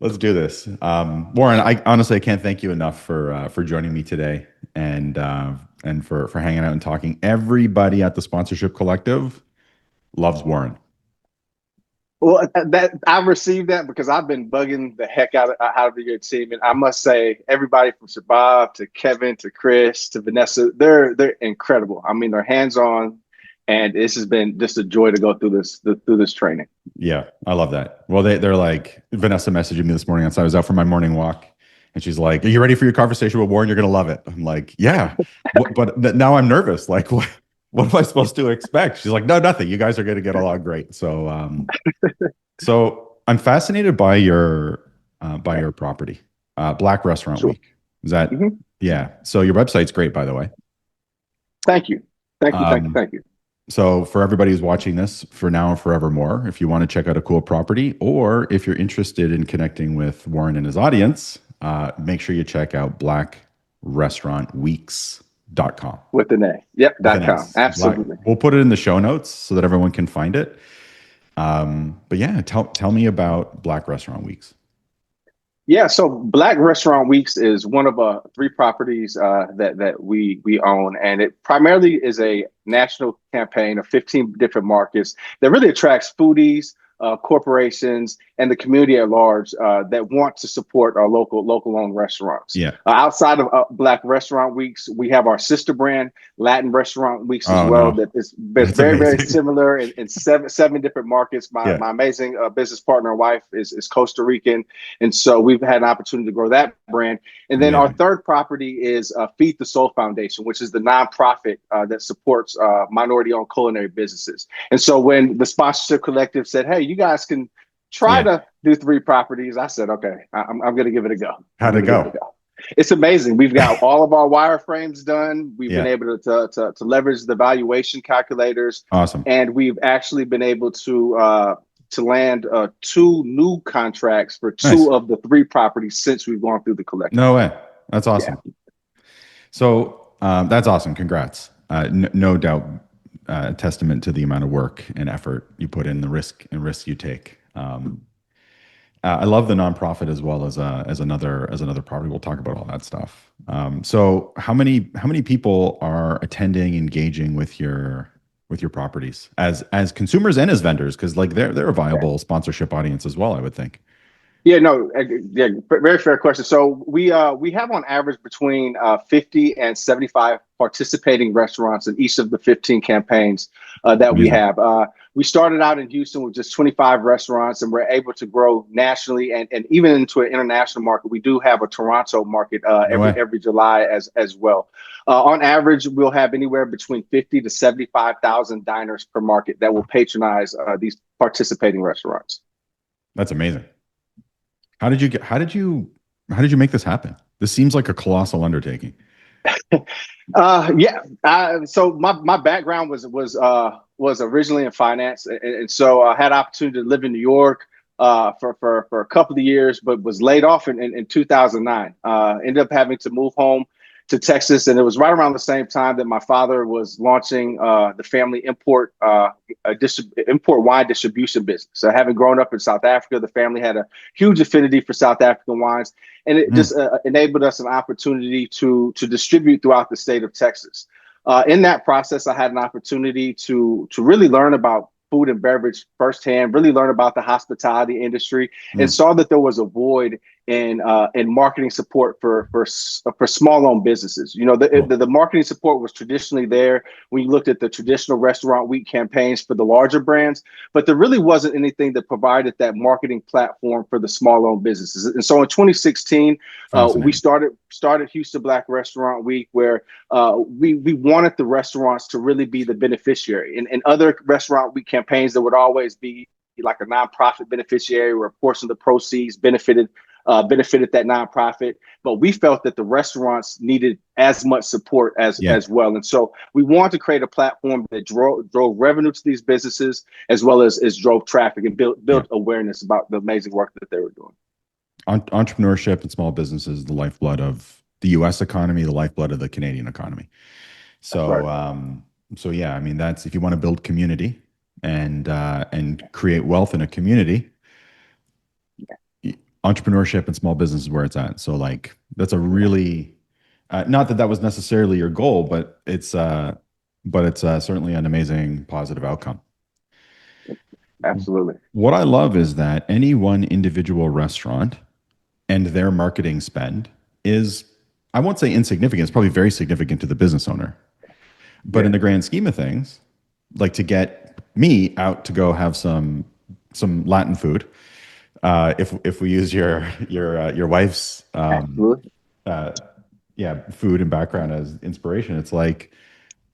Let's do this. Warren, I honestly I can't thank you enough for joining me today and for hanging out and talking. Everybody at the Sponsorship Collective loves Warren. Well, that I've received that because I've been bugging the heck out of your team, and I must say, everybody from Shabab to Kevin to Chris to Vanessa, they're incredible. I mean, they're hands on, and this has been just a joy to go through this training. Yeah, I love that. Well, they're like Vanessa messaged me this morning. So I was out for my morning walk, and she's like, "Are you ready for your conversation with Warren? You're gonna love it." I'm like, "Yeah," but now I'm nervous. Like, what am I supposed to expect? She's like, "No, nothing. You guys are gonna get along great." So I'm fascinated by your property, Black Restaurant Sure. Week. Is that Hmm. yeah? So your website's great, by the way. Thank you. Thank you. Thank you. Um, Thank you. So for everybody who's watching this for now and forevermore, if you want to check out a cool property, or if you're interested in connecting with Warren and his audience, make sure you check out blackrestaurantweeks.com With an A. Yep. with an .com. S. Black. Absolutely. We'll put it in the show notes so that everyone can find it. But yeah, tell me about Black Restaurant Weeks. Yeah, so Black Restaurant Weeks is one of three properties that we own, and it primarily is a national campaign of 15 different markets that really attracts foodies, corporations, and the community at large that want to support our local-owned restaurants. Yeah. Outside of Black Restaurant Weeks, we have our sister brand, Latin Restaurant Weeks as Oh well. no, That is that's very amazing. similar in seven different markets. My Yeah. my amazing business partner and wife is Costa Rican, and so we've had an opportunity to grow that brand. And then our Amazing. third property is Feed the Soul Foundation, which is the nonprofit that supports minority-owned culinary businesses. And so when the sponsorship collective said, "Hey, you guys can try Yeah. to do three properties," I said, "Okay, I'm going to give it a go. I'm How'd it going to give it go? a go." It's amazing. We've got all of our wireframes done. We've been Yeah. able to leverage the valuation calculators, Awesome. and we've actually been able to land two new contracts for Nice. two of the three properties since we've gone through the collective. No way. That's Yeah. awesome. So that's awesome. Congrats. No doubt, testament to the amount of work and effort you put in, the risk you take. I love the nonprofit as well as another property. We'll talk about all that stuff. So how many people are attending, engaging with your properties as consumers and as vendors? Because like they're a viable sponsorship audience as well, I would think. Yeah, no, yeah, very fair question. So we have on average between 50 and 75 participating restaurants in each of the 15 campaigns that we Amazing. have. We started out in Houston with just 25 restaurants, and we're able to grow nationally and even into an international market. We do have a Toronto market No way. every July as well. On average, we'll have anywhere between 50 to 75,000 diners per market that will patronize these participating restaurants. That's amazing. How did you make this happen? This seems like a colossal undertaking. Yeah. So my background was originally in finance, and so I had opportunity to live in New York for a couple of years, but was laid off in 2009. Ended up having to move home to Texas, and it was right around the same time that my father was launching the family import wine distribution business. So having grown up in South Africa, the family had a huge affinity for South African wines, and it Mm, just enabled us an opportunity to distribute throughout the state of Texas. In that process, I had an opportunity to really learn about food and beverage firsthand, really learn about the hospitality industry, and mm, saw that there was a void in marketing support for small owned businesses. You know, cool. the marketing support was traditionally there when you looked at the traditional restaurant week campaigns for the larger brands, but there really wasn't anything that provided that marketing platform for the small owned businesses. And so in 2016, we Fascinating. started Houston Black Restaurant Week, where we wanted the restaurants to really be the beneficiary. And other restaurant week campaigns, there would always be like a nonprofit beneficiary where a portion of the proceeds benefited that nonprofit. But we felt that the restaurants needed as much support Yeah. as well. And so we wanted to create a platform that drove revenue to these businesses as well as drove traffic and Yeah. built awareness about the amazing work that they were doing. Entrepreneurship and small businesses is the lifeblood of the U.S. economy, the lifeblood of the Canadian economy. That's right. So yeah, I mean that's if you want to build community and create wealth in a community, entrepreneurship and small business is where it's at. So like that's a really not that that was necessarily your goal, but it's certainly an amazing positive outcome. Absolutely. What I love is that any one individual restaurant and their marketing spend is, I won't say insignificant, it's probably very significant to the business owner. But in Yeah. the grand scheme of things, like to get me out to go have some Latin food, if we use your wife's Absolutely. yeah food and background as inspiration, it's like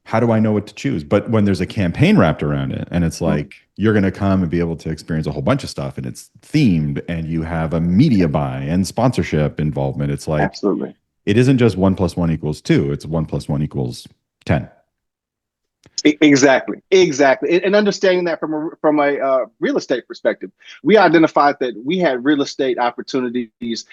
how do I know what to choose? But when there's a campaign wrapped around it and it's Mhm. like you're going to come and be able to experience a whole bunch of stuff and it's themed and you have a media buy and sponsorship involvement, it's like Absolutely. it isn't just 1 + 1 = 2, it's 1 + 1 = 10. Exactly, exactly, and understanding that from a real estate perspective, we identified that we had real estate opportunities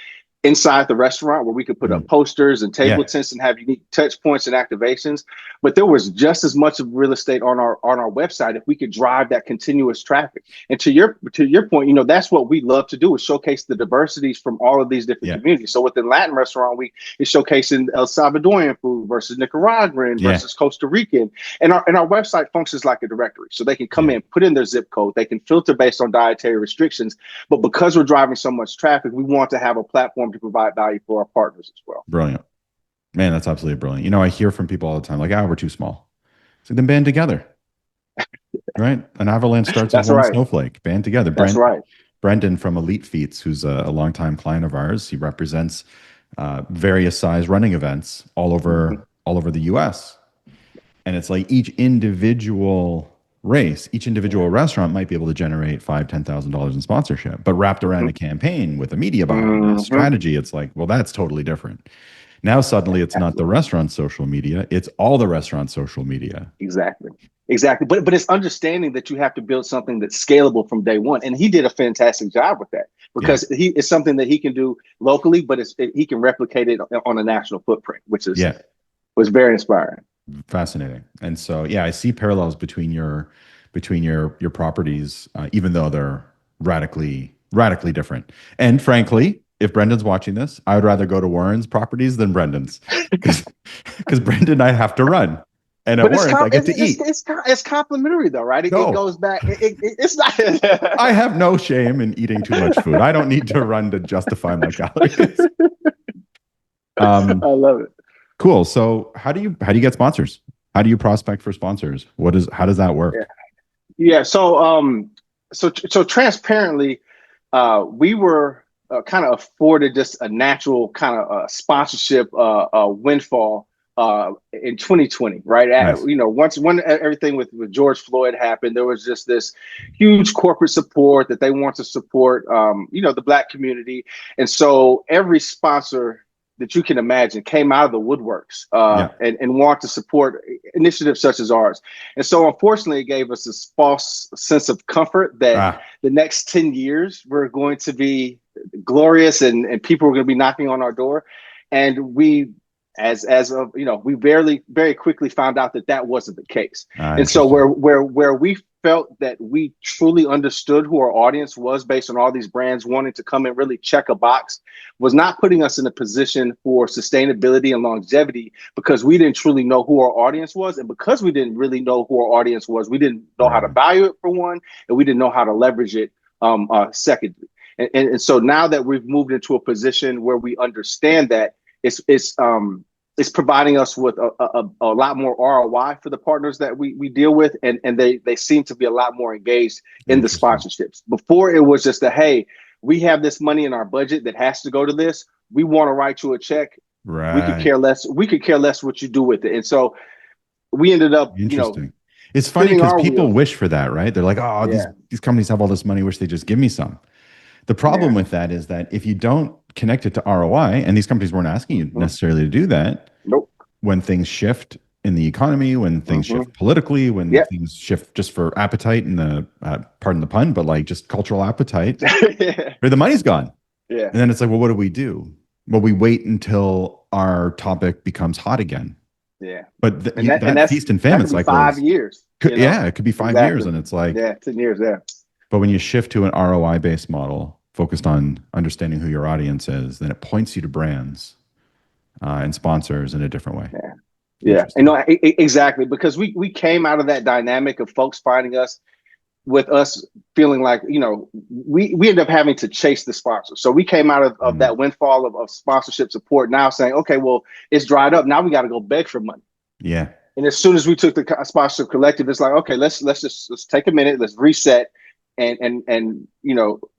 inside the restaurant where we could put up Mm. posters and table Yeah, tents and have unique touch points and activations. But there was just as much of real estate on our website if we could drive that continuous traffic. And to your point, that's what we love to do is showcase the diversities from all of these different yeah, communities. So within Latin Restaurant Week, it's showcasing El Salvadorian food versus Nicaraguan yeah, versus Costa Rican. And our website functions like a directory. So they can come yeah. in, put in their zip code, they can filter based on dietary restrictions. But because we're driving so much traffic, we want to have a platform to provide value for our partners as well. Brilliant. Man, that's absolutely brilliant. You know, I hear from people all the time like, ah, we're too small. So then band together, right? An avalanche starts with That's one right. snowflake. Band together. That's right. Brendan from Elite Feats, who's a longtime client of ours, he represents various size running events Mhm. all over the U.S. And it's like each individual race, each Yeah. individual restaurant might be able to generate $5,000 to $10,000 in sponsorship, but wrapped around a Mhm. campaign with a media buy and a Mhm. strategy, it's like, well, that's totally different. Now suddenly it's not the Absolutely. restaurant social media, it's all the restaurant social media. Exactly. Exactly. But it's understanding that you have to build something that's scalable from day one. And he did a fantastic job with that Yeah. because it's something that he can do locally, but he can replicate it on a national footprint, which is Yeah. was very inspiring. Fascinating. And so, yeah, I see parallels between your properties, even though they're radically different. And frankly, if Brendan's watching this, I would rather go to Warren's properties than Brendan's because Brendan I have to run, and at But Warren's I get to eat. it's complimentary though, right? It No, goes back. It's not. I have no shame in eating too much food. I don't need to run to justify my calories. I Um, love it. cool. So how do you get sponsors? How do you prospect for sponsors? How does that Yeah. work? Yeah. So transparently, we were kind of afforded just a natural kind of sponsorship windfall in 2020, right? Nice. Once when everything with George Floyd happened, there was just this huge corporate support that they want to support, the Black community, and so every sponsor that you can imagine came out of the woodworks Yeah. and want to support initiatives such as ours. And so, unfortunately, it gave us this false sense of comfort that Ah, the next 10 years were going to be glorious and people were going to be knocking on our door. And we, as of, we very quickly found out that that wasn't the case. And so interesting. where we felt that we truly understood who our audience was based on all these brands wanting to come and really check a box was not putting us in a position for sustainability and longevity because we didn't truly know who our audience was. And because we didn't really know who our audience was, we didn't know how to Right. value it for one, and we didn't know how to leverage it secondly. And so now that we've moved into a position where we understand that it's providing us with a lot more ROI for the partners that we deal with, and they seem to be a lot more engaged in the Interesting. sponsorships. Before it was just hey, we have this money in our budget that has to go to this. We want to write you a check. We could Right. care less. We could care less what you do with it. And so we ended up, Interesting. It's funny spinning because our people wheels. wish for that, right? They're like, oh, these Yeah, these companies have all this money, wish they just give me some. The problem yeah. with that is that if you don't connect it to ROI, and these companies weren't asking you Mm-hmm. necessarily to do that, Nope. when things shift in the economy, when things Mm-hmm. shift politically, when Yeah. things shift just for appetite and the pardon the pun, but like just cultural appetite, Yeah. or the money's gone. Yeah. And then it's like, well, what do we do? Well, we wait until our topic becomes hot again. Yeah. But And that feast and that famine could be cycle 5 years. yeah, it could be 5 years. Exactly. And it's like, Yeah, 10 years. Yeah. but when you shift to an ROI based model, focused on understanding who your audience is, then it points you to brands and sponsors in a different way. Yeah. Yeah. And Interesting. no, exactly. Because we came out of that dynamic of folks finding us with us feeling like, we end up having to chase the sponsor. So we came out of Mm, that windfall of sponsorship support now saying, okay, well, it's dried up. Now we got to go beg for money. yeah. And as soon as we took the sponsorship collective, it's like, okay, let's take a minute, let's reset and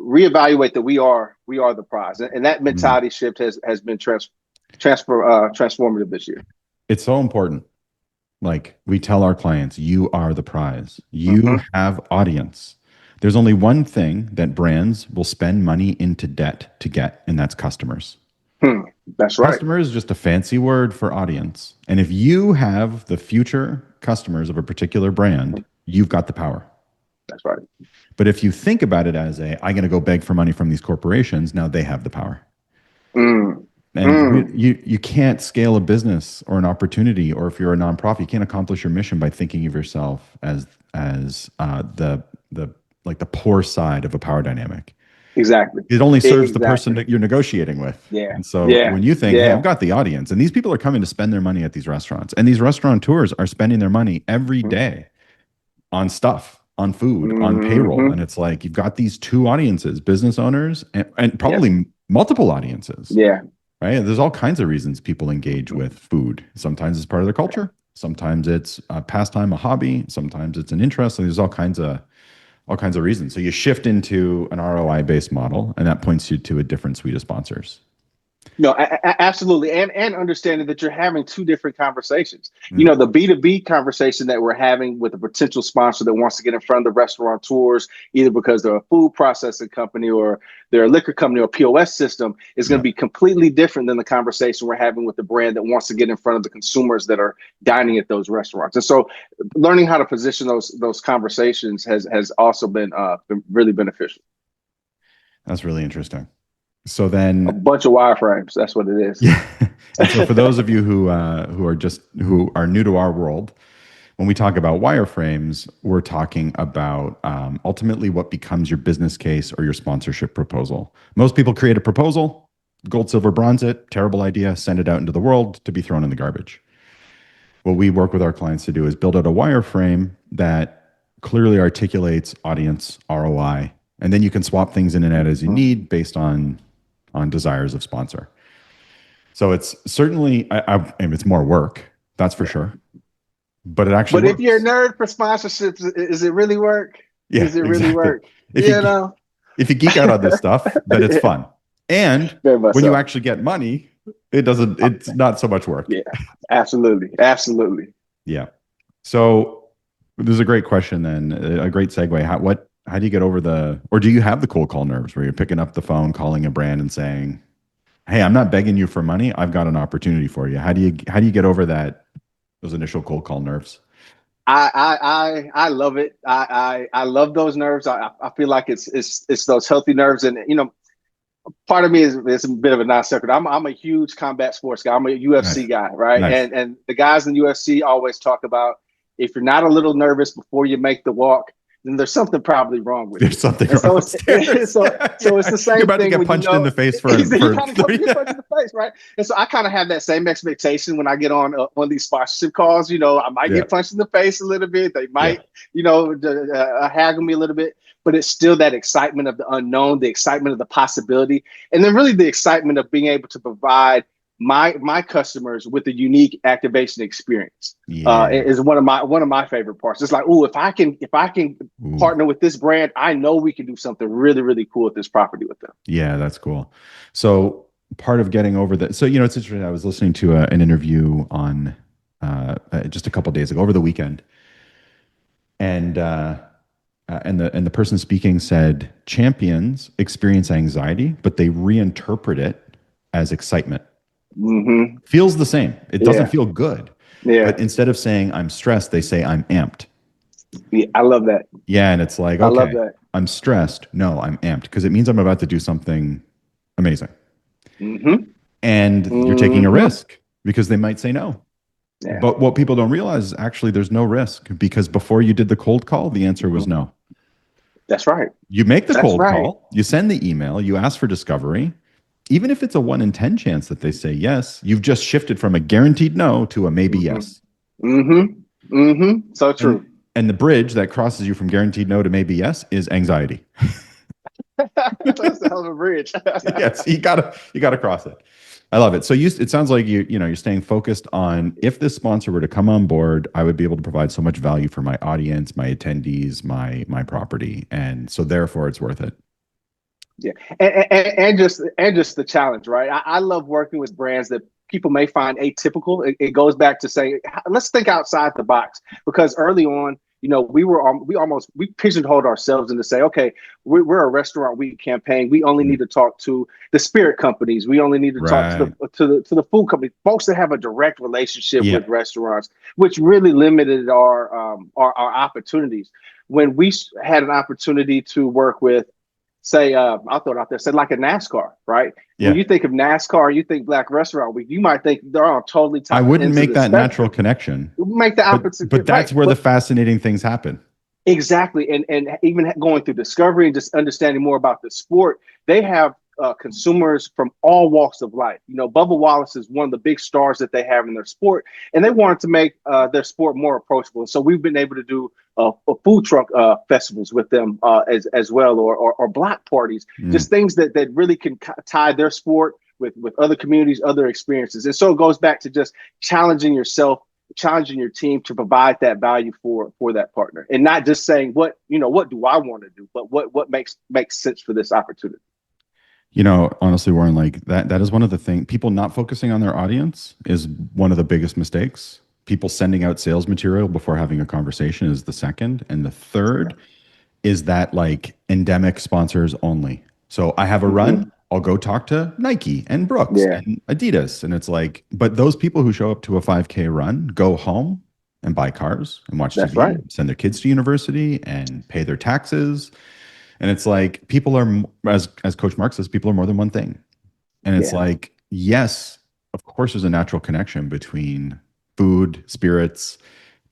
reevaluate that we are the prize. And that Mm. mentality shift has been transformative this year. It's so important. Like we tell our clients, you are the prize. You Mm-hmm. have audience. There's only one thing that brands will spend money into debt to get, and that's customers. Hmm. That's right. Customer is just a fancy word for audience. And if you have the future customers of a particular brand, you've got the power. That's right. But if you think about it as I'm going to go beg for money from these corporations, now they have the power. Mm. And Mm. you can't scale a business or an opportunity, or if you're a nonprofit, you can't accomplish your mission by thinking of yourself as the like the poor side of a power dynamic. Exactly. It only serves the person Exactly. that you're negotiating with. Yeah. And so Yeah. when you think, hey, Yeah. I've got the audience, and these people are coming to spend their money at these restaurants, and these restaurateurs are spending their money every day on stuff, on food, on payroll. Mm-hmm. And it's like you've got these two audiences, business owners, and Yep. probably multiple audiences, Yeah. right? There's all kinds of reasons people engage with food. Sometimes it's part of their culture. Sometimes it's a pastime, a hobby. Sometimes it's an interest. And there's all kinds of reasons. So you shift into an ROI based model, and that points you to a different suite of sponsors. No, absolutely, and understanding that you're having two different conversations. Mm, The B2B conversation that we're having with a potential sponsor that wants to get in front of the restaurateurs, either because they're a food processing company or they're a liquor company or POS system, is going to yeah. be completely different than the conversation we're having with the brand that wants to get in front of the consumers that are dining at those restaurants. And so, learning how to position those conversations has also been really beneficial. That's really interesting. So A then, bunch of wireframes. That's what it is. yeah. And so for those of you who are new to our world, when we talk about wireframes, we're talking about ultimately what becomes your business case or your sponsorship proposal. Most people create a proposal, gold, silver, bronze it, terrible idea, send it out into the world to be thrown in the garbage. What we work with our clients to do is build out a wireframe that clearly articulates audience ROI, and then you can swap things in and out as you Mhm. need based on desires of sponsor. So it's certainly and it's more work, that's for Yeah. sure, but it actually But if you're a works. nerd for sponsorships, is it really work? Yeah, Is it really exactly. work? If you You know, if you geek out on this stuff, then it's yeah, fun. And very much when you so. actually get money, it's not so much work. Yeah, absolutely, absolutely. Yeah. So this is a great question then, a great segue. How do you get over or do you have the cold call nerves where you're picking up the phone, calling a brand and saying, "Hey, I'm not begging you for money. I've got an opportunity for you." How do you get over those initial cold call nerves? I love it. I love those nerves. I feel like it's those healthy nerves, and part of me is a bit of a non sequitur. I'm a huge combat sports guy. I'm a UFC Nice. guy, right? Nice. And the guys in UFC always talk about if you're not a little nervous before you make the walk, then there's something probably wrong with There's you. something And wrong so upstairs. so it's Yeah. the You're same about to thing get when punched in the face for you for kind of go get punched yeah. in the face, right? And so I kind of have that same expectation when I get on one of these sponsorship calls. I might Yeah. get punched in the face a little bit. They Yeah. might, haggle me a little bit, but it's still that excitement of the unknown, the excitement of the possibility, and then really the excitement of being able to provide my customers with a unique activation experience. Yeah. Is one of my favorite parts. It's like, oh, if I can Ooh. partner with this brand, I know we can do something really really cool with this property with them. Yeah, that's cool. So part of getting over that. So it's interesting. I was listening to an interview on just a couple days ago over the weekend, and the person speaking said champions experience anxiety, but they reinterpret it as excitement. Mm-hmm. Feels the same. It doesn't Yeah, feel good, yeah, but instead of saying I'm stressed, they say I'm amped. yeah. I love that. Yeah, and it's like I love okay, that. I'm stressed. No, I'm amped because it means I'm about to do something amazing. Mm-hmm. And you're taking a Mm-hmm. risk because they might say no. Yeah. But what people don't realize is actually there's no risk because before you did the cold call, the answer was Mm-hmm. no. That's right. You make the That's cold right. call, you send the email, you ask for discovery. Even if it's a 1 in 10 chance that they say yes, you've just shifted from a guaranteed no to a maybe Mm-hmm. yes. Mm-hmm. Mm-hmm. So And true. and the bridge that crosses you from guaranteed no to maybe yes is anxiety. That's a hell of a bridge. Yes, you gotta cross it. I love it. So it sounds like you're staying focused on if this sponsor were to come on board, I would be able to provide so much value for my audience, my attendees, my property, and so therefore it's worth it. Yeah, and just the challenge, right? I love working with brands that people may find atypical. It goes back to saying, let's think outside the box, because early on, we pigeonholed ourselves into say, okay, we're a restaurant week campaign. We only need Mm. to talk to the spirit companies. We only need to talk to Right. the food companies, folks that have a direct relationship Yeah. with restaurants, which really limited our opportunities. When we had an opportunity to work with, say, I'll throw it out there, say like a NASCAR, right? When Yeah. you think of NASCAR, you think Black Restaurant Week, you might think they're on totally I top wouldn't ends of make the that natural spectrum. connection, Make the but opportunity right, that's where the but fascinating things happen. exactly, and even going through discovery and just understanding more about the sport, they have consumers from all walks of life. Bubba Wallace is one of the big stars that they have in their sport, and they wanted to make their sport more approachable. So we've been able to do food truck festivals with them as well, or block parties, just Mm. things that really can tie their sport with other communities, other experiences. And so it goes back to just challenging yourself, challenging your team to provide that value for that partner, and not just saying what do I want to do, but what makes sense for this opportunity. Honestly, Warren, like that is one of the things, people not focusing on their audience is one of the biggest mistakes. People sending out sales material before having a conversation is the second. And the third is that like endemic sponsors only. So I have a run, Mm-hmm. I'll go talk to Nike and Brooks Yeah, and Adidas. And it's like, but those people who show up to a 5K run go home and buy cars and watch that's right. TV, send their kids to university and pay their taxes. And it's like people are, as Coach Mark says, people are more than one thing. And it's Yeah, like, yes, of course, there's a natural connection between food, spirits,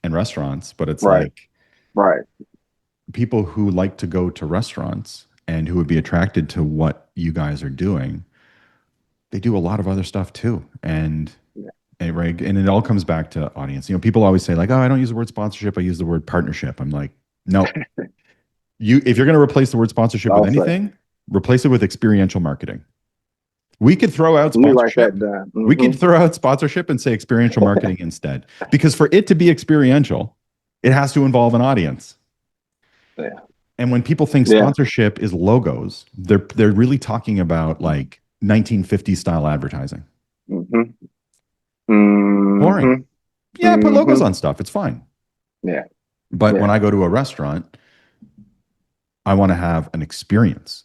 and restaurants, but it's right, like right. people who like to go to restaurants and who would be attracted to what you guys are doing, they do a lot of other stuff too. Yeah. And it all comes back to audience. People always say like, "Oh, I don't use the word sponsorship. I use the word partnership." I'm like, no, if you're going to replace the word sponsorship with I'll say. anything, replace it with experiential marketing. We could throw out Let me write that sponsorship. down. We could Mm-hmm. throw out sponsorship and say experiential marketing instead. Because for it to be experiential, it has to involve an audience. Yeah, And when people think yeah. sponsorship is logos, they're really talking about like 1950s style advertising. Mm-hmm. Boring. Mm-hmm. Yeah, put logos Mm-hmm. on stuff. It's fine. Yeah, But when yeah, I go to a restaurant, I want to have an experience,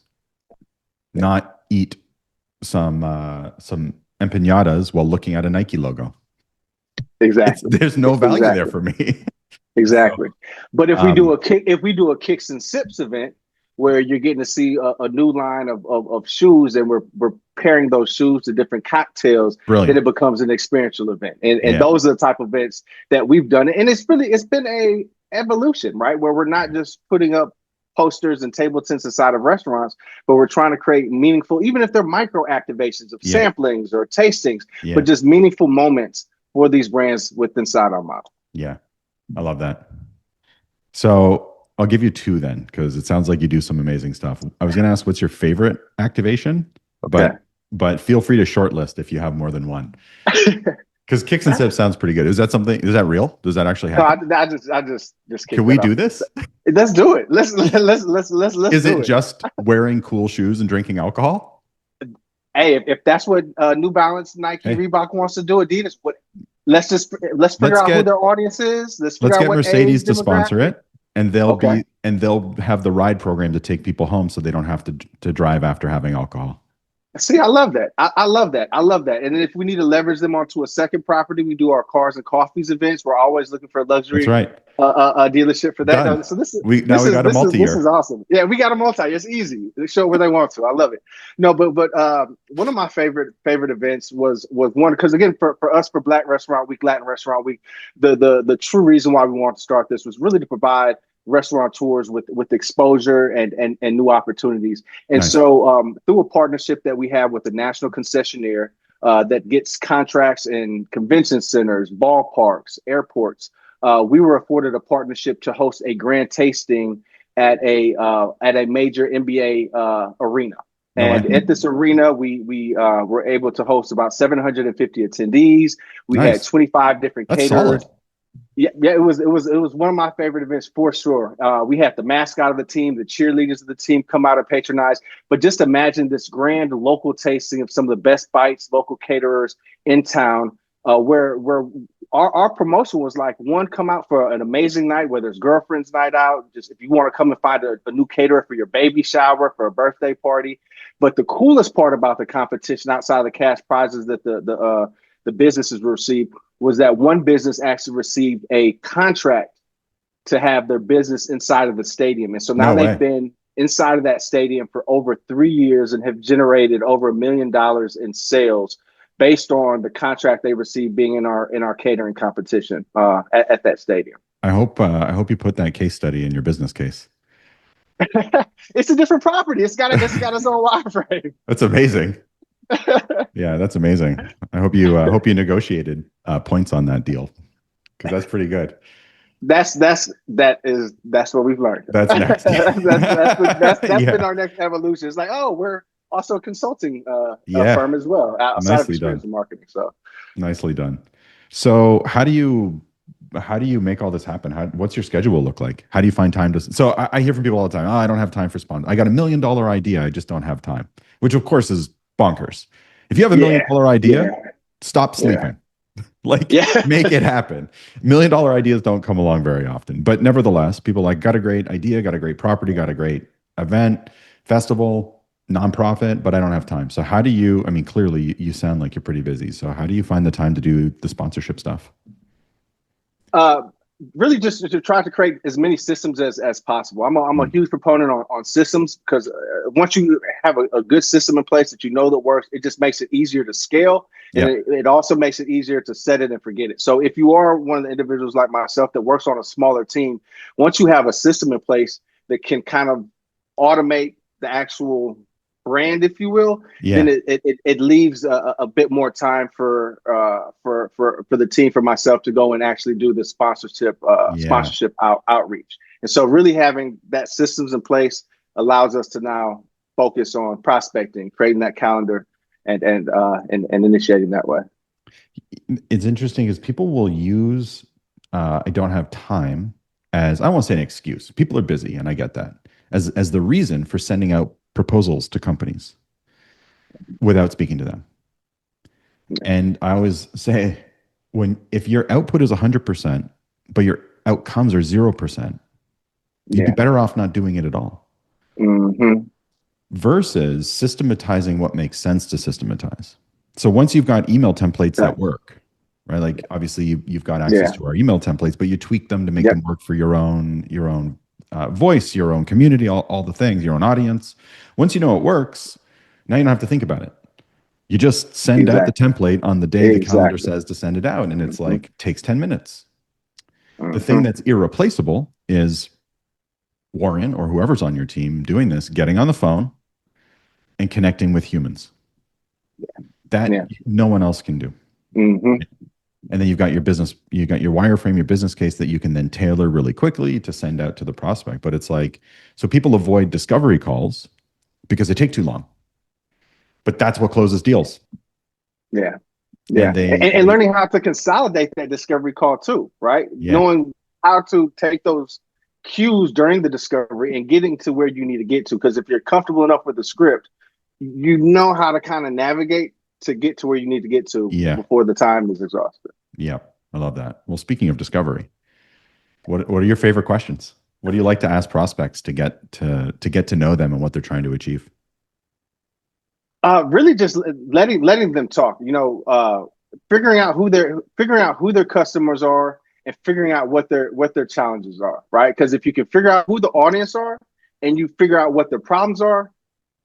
yeah. not eat some empanadas while looking at a Nike logo. Exactly. There's no value there Exactly. for me. So, Exactly. But um, if we do a kicks and sips event where you're getting to see a new line of shoes, and we're pairing those shoes to different cocktails, then brilliant. it becomes an experiential event. And Yeah. those are the type of events that we've done. And it's been a evolution, right? Where we're not just putting up posters and table tents inside of restaurants, but we're trying to create meaningful, even if they're micro activations of Yeah. samplings or tastings, but Yeah. just meaningful moments for these brands with inside our model. Yeah. I love that. So I'll give you two then, because it sounds like you do some amazing stuff. I was going to ask what's your favorite activation, Okay. but feel free to shortlist if you have more than one. Because kicks and sips sounds pretty good. Is that something? Is that real? Does that actually No, happen? I just Can kicked we that off. do this? Let's do it. Let's Is do it it. just wearing cool shoes and drinking alcohol? Hey, if that's what New Balance, Nike, Hey, Reebok wants to do, Adidas, what? Let's figure let's out who get their audience is. Let's figure let's out get what age Mercedes to sponsor demographic. it, and Okay. they'll have the ride program to take people home so they don't have to drive after having alcohol. See, I love that. I love that. I love that. And then if we need to leverage them onto a second property, we do our cars and coffees events. We're always looking for a That's luxury right. dealership for that. Done. No, so this is We now this we is got a this is this is multi-year. awesome. Yeah, we got a multi. It's easy. They show where they want to. I love it. No, but one of my favorite events was one, because again, for us, for Black Restaurant Week, Latin Restaurant Week, the true reason why we wanted to start this was really to provide restaurateurs with exposure and new opportunities. And Nice. so through a partnership that we have with a national concessionaire that gets contracts in convention centers, ballparks, airports, we were afforded a partnership to host a grand tasting at a major NBA arena. No way. And at this arena, we were able to host about 750 attendees. We had Nice. 25 different That's solid. caterers. Yeah, it was one of my favorite events for sure. We had the mascot of the team, the cheerleaders of the team come out and patronize. But just imagine this grand local tasting of some of the best bites, local caterers in town, where our promotion was like, one, come out for an amazing night, whether it's girlfriend's night out, just if you want to come and find a new caterer for your baby shower, for a birthday party. But the coolest part about the competition, outside of the cash prizes that the businesses received, was that one business actually received a contract to have their business inside of the stadium. And so now No they've way. been inside of that stadium for over 3 years and have generated over $1 million in sales based on the contract they received being in our catering competition at that stadium. I hope you put that case study in your business case. It's a different property. It's got its own wireframe. That's amazing. Yeah, that's amazing. I hope you negotiated points on that deal because that's pretty good. That's what we've learned. That's next. That's been Yeah. our next evolution. It's like, oh, we're also a consulting Yeah. firm as well outside of Nicely done. experience and marketing. So Nicely done. So how do you make all this happen? What's your schedule look like? How do you find time to? So I hear from people all the time. Oh, I don't have time for sponsors. I got $1 million idea. I just don't have time, which of course is bonkers. If you have a yeah, $1 million idea, yeah, stop yeah, sleeping. Like yeah. make it happen. $1 million ideas don't come along very often, but nevertheless, people like got a great idea, got a great property, got a great event, festival, nonprofit, but I don't have time. So how do you? I mean, clearly you sound like you're pretty busy. So how do you find the time to do the sponsorship stuff? uh, Really just to try to create as many systems as possible. I'm a Mm. huge proponent on systems because once you have a good system in place that you know that works, it just makes it easier to scale. And Yep. it also makes it easier to set it and forget it. So if you are one of the individuals like myself that works on a smaller team, once you have a system in place that can kind of automate the actual brand, if you will, then Yeah. it leaves a bit more time for the team, for myself to go and actually do the Yeah. sponsorship outreach. And so really having that systems in place allows us to now focus on prospecting, creating that calendar and initiating that way. It's interesting because people will use I don't have time as I won't say an excuse. People are busy, and I get that as the reason for sending out proposals to companies without speaking to them. And I always say, when if your output is 100%, but your outcomes are 0%, you'd be Yeah. better off not doing it at all. Hmm. Versus systematizing what makes sense to systematize. So once you've got email templates Yeah. that work, right? Like obviously you've got access Yeah. to our email templates, but you tweak them to make Yep. them work for your own voice, your own community, all the things, your own audience. Once you know it works, now you don't have to think about it. You just send out the Exactly. template on the day the calendar Exactly. says to send it out, and it's Hmm. like takes 10 minutes. The thing Hmm. that's irreplaceable is Warren or whoever's on your team doing this, getting on the phone and connecting with humans that Yeah. no one else can do. Hmm. And then you got your wireframe, your business case that you can then tailor really quickly to send out to the prospect. But it's like, so people avoid discovery calls because they take too long. But that's what closes deals. Yeah. And Yeah. And they learning how to consolidate that discovery call too, right? yeah, Knowing how to take those cues during the discovery and getting to where you need to get to. Because if you're comfortable enough with the script, you know how to kind of navigate to get to where you need to get to yeah, before the time is exhausted. yeah. I love that. Well, speaking of discovery, what are your favorite questions? What do you like to ask prospects to get to know them and what they're trying to achieve? Really just letting them talk, figuring out who their customers are and figuring out what their challenges are, right? Because if you can figure out who the audience are and you figure out what their problems are,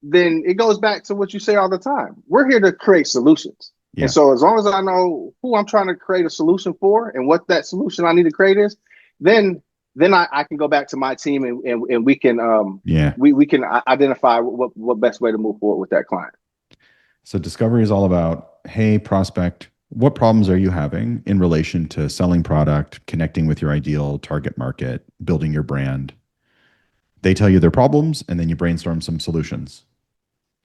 then it goes back to what you say all the time. We're here to create solutions. And Yeah. so as long as I know who I'm trying to create a solution for and what that solution I need to create is, then then I can go back to my team and we can Yeah. we can identify what best way to move forward with that client. So discovery is all about, hey, prospect, what problems are you having in relation to selling product, connecting with your ideal target market, building your brand? They tell you their problems, and then you brainstorm some solutions.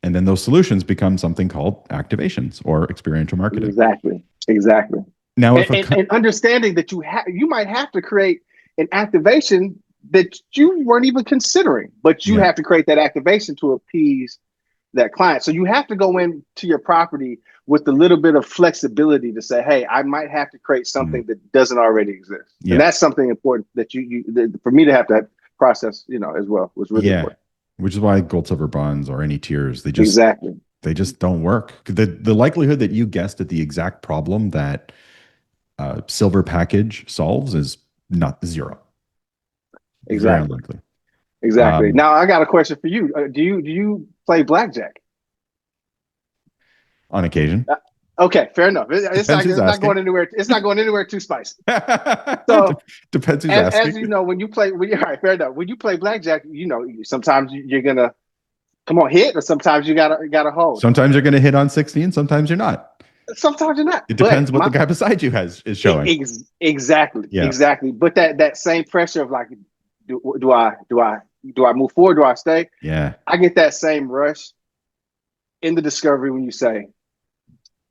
And then those solutions become something called activations or experiential marketing. Exactly. Exactly. Now, And, if a and, and understanding that you might have to create an activation that you weren't even considering, but you yeah, have to create that activation to appease that client. So you have to go into your property with a little bit of flexibility to say, hey, I might have to create mm, something that doesn't already exist. And yeah, that's something important that for me to have to process, as well was really yeah, important. which is why gold, silver bonds or any tiers, Exactly. they just don't work. The likelihood that you guessed at the exact problem that silver package solves is not zero. Very Exactly. unlikely. Exactly. Um, Now I got a question for you. Do you play blackjack? on occasion, Uh, Okay, fair enough. It's depends not who's it's not asking. going anywhere. It's not going anywhere too spicy. Dep- So Depends who's as asking. you know, all right, fair enough. When you play blackjack, sometimes you're gonna come on hit, or sometimes you gotta hold. Sometimes you're going to hit on 16, sometimes you're not. Sometimes you're not. It But depends what the guy beside you has is showing. exactly, Yeah. exactly. But that same pressure of like, do I move forward? Do I stay? Yeah. I get that same rush in the discovery when you say,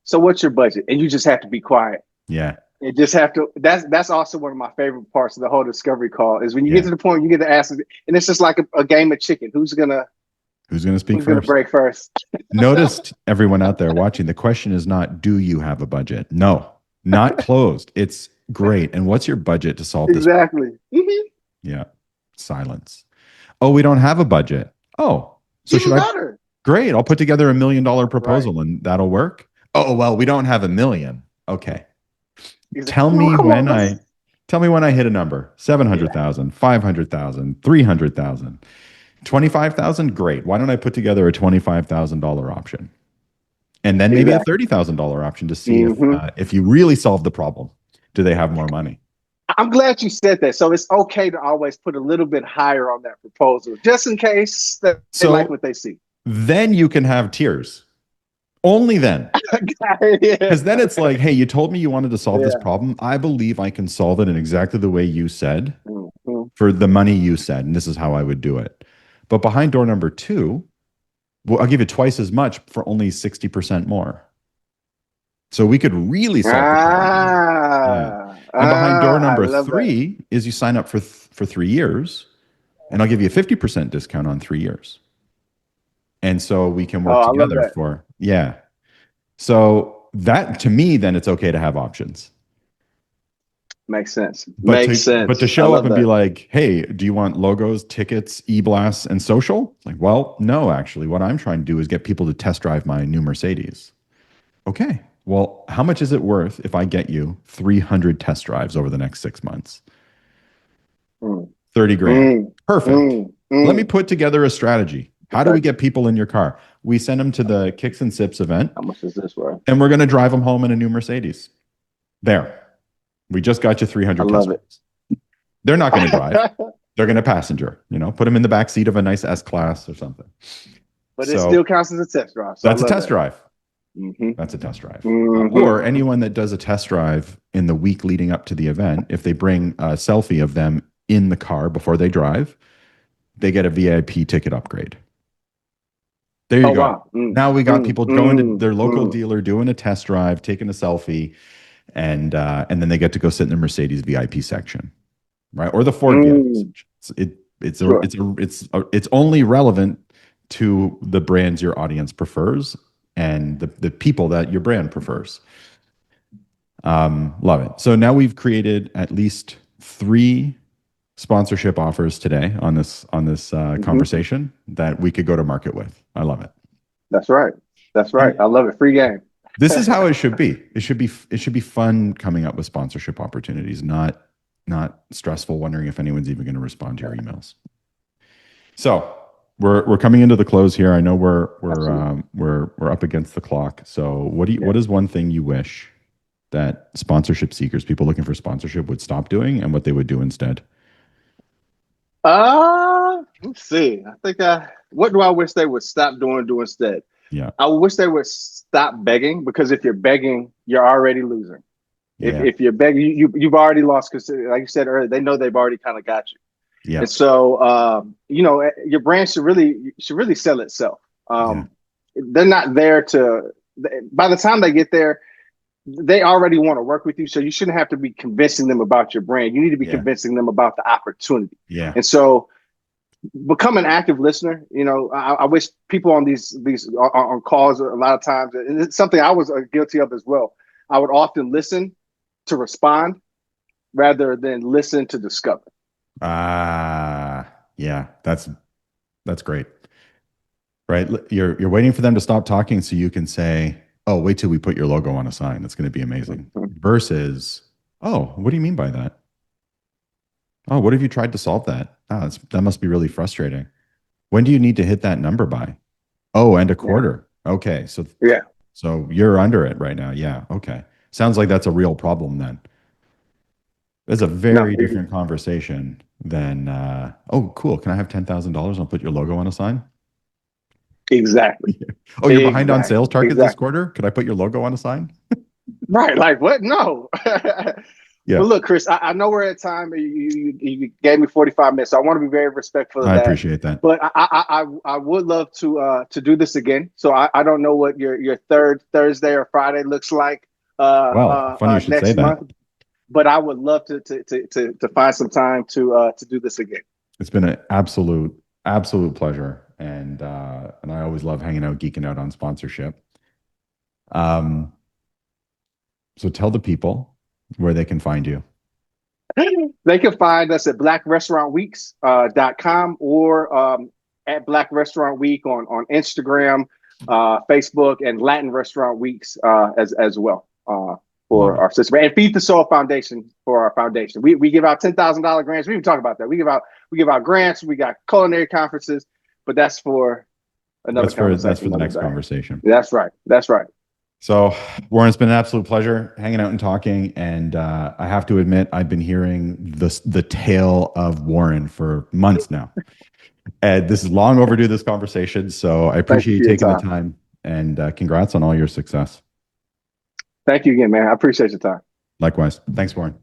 "So what's your budget?" And you just have to be quiet. Yeah. You just have to. That's also one of my favorite parts of the whole discovery call is when you get Yeah. to the point you get to ask, and it's just like a game of chicken. Who's going to speak Who's gonna first? break first? Notice everyone out there watching, the question is not, do you have a budget? No, not closed. It's great. And what's your budget to solve this? Exactly. Mm-hmm. Yeah. Silence. Oh, we don't have a budget. Oh, so should Even I? better. Great. I'll put together $1 million That's right. proposal and that'll work. Oh, well, we don't have a million. Okay. Exactly. Tell Well, me come on, when let's. I tell me when I hit a number. Yeah. 700,000, 500,000, 300,000, 25,000. Great. Why don't I put together a $25,000 option? And then maybe a Exactly. $30,000 option to see Hmm. if you really solve the problem, do they have more money? I'm glad you said that. So it's okay to always put a little bit higher on that proposal, just in case that they like So what they see. then you can have tiers. Only then. Yeah. Because then it's like, hey, you told me you wanted to solve this Yeah. problem. I believe I can solve it in exactly the way you said Hmm. for the money you said. And this is how I would do it. But behind door number two, well, I'll give you twice as much for only 60% more. So we could really solve the problem here. Yeah. And behind door I number love that. three is you sign up for 3 years, and I'll give you a 50% discount on 3 years. And so we can Oh, work I love together that. for, yeah. So that to me, then it's okay to have options. Makes sense. But Makes to sense. I show up love and be that. like, hey, do you want logos, tickets, e-blasts, and social? It's like, well, no, actually. What I'm trying to do is get people to test drive my new Mercedes. Okay. Well, how much is it worth if I get you 300 test drives over the next 6 months? Mm, 30 grand. mm, Perfect. mm, Let me mm. put together a strategy. How do we Okay. get people in your car? We send them to the Kicks and Sips event, How much is this worth? and we're going to drive them home in a new Mercedes. There. We just got you I 300 test love it. drives. They're not going to drive. They're going to passenger, put them in the back seat of a nice S class or something. But it So still counts as a test drive. So I that's a love test that. drive. Hmm. That's a test drive. Hmm. Or anyone that does a test drive in the week leading up to the event, if they bring a selfie of them in the car before they drive, they get a VIP ticket upgrade. There you Oh go. wow. Mm, Now we got mm, people going to mm, their local mm, dealer, doing a test drive, taking a selfie, and then they get to go sit in the Mercedes VIP section, right? Or the Ford VIP mm. section. Sure. It's only relevant to the brands your audience prefers and the people that your brand prefers. Love it. So now we've created at least 3 sponsorship offers today on this Hmm. conversation that we could go to market with. I love it. That's right. That's right. And I love it. Free game. this is how it should be. It should be fun coming up with sponsorship opportunities, not stressful wondering if anyone's even going to respond to your emails. So we're coming into the close here. I know Absolutely. we're up against the clock. So Yeah. what is one thing you wish that sponsorship seekers, people looking for sponsorship, would stop doing and what they would do instead? Let's see. I think what do I wish they would stop do instead? Yeah. I wish they would stop begging because if you're begging, you're already losing. Yeah. If you're begging, you've already lost because, like you said earlier, they know they've already kind of got you. Yeah. And so, your brand should really sell itself. Yeah. They're not there to. By the time they get there, they already want to work with you. So you shouldn't have to be convincing them about your brand. You need to be Yeah. convincing them about the opportunity. Yeah. And so, become an active listener. I wish people on these on calls a lot of times, and it's something I was guilty of as well. I would often listen to respond rather than listen to discover. Yeah. That's great. Right? You're waiting for them to stop talking so you can say, "Oh, wait till we put your logo on a sign. It's going to be amazing." Versus, "Oh, what do you mean by that? Oh, what have you tried to solve that? Oh, that must be really frustrating. When do you need to hit that number by? Oh, and a Yeah, quarter. Okay, so yeah. so you're under it right now. Yeah, okay. Sounds like that's a real problem then. It's a No, very different conversation than oh, cool. Can I have $10,000? I'll put your logo on a sign. exactly, Oh, you're behind on sales exactly, targets this exactly. quarter. Could I put your logo on a sign? Right? Like what? No. Yeah, But look, Chris, I know we're at time. You gave me 45 minutes, so I want to be very respectful of I that. appreciate that. But I would love to do this again. So I don't know what your third Thursday or Friday looks like Well, funny you should say next that. month. But I would love to find some time to do this again. It's been an absolute pleasure, and I always love hanging out, geeking out on sponsorship. Um, so tell the people where they can find you. They can find us at blackrestaurantweeks.com or at Black Restaurant Week on Instagram, Facebook, and Latin Restaurant Weeks as well Love for it. our sister. And Feed the Soul Foundation for our foundation. We give out $10,000 grants. We even talk about that. We give out grants. We got culinary conferences, but that's for another That's for conversation the another next day. conversation. That's right. That's right. So, Warren, it's been an absolute pleasure hanging out and talking. And I have to admit, I've been hearing the tale of Warren for months now. And this is long overdue, this conversation. So I Thank you appreciate you for your taking the time. time and congrats on all your success. Thank you again, man. I appreciate your time. Likewise. Thanks, Warren.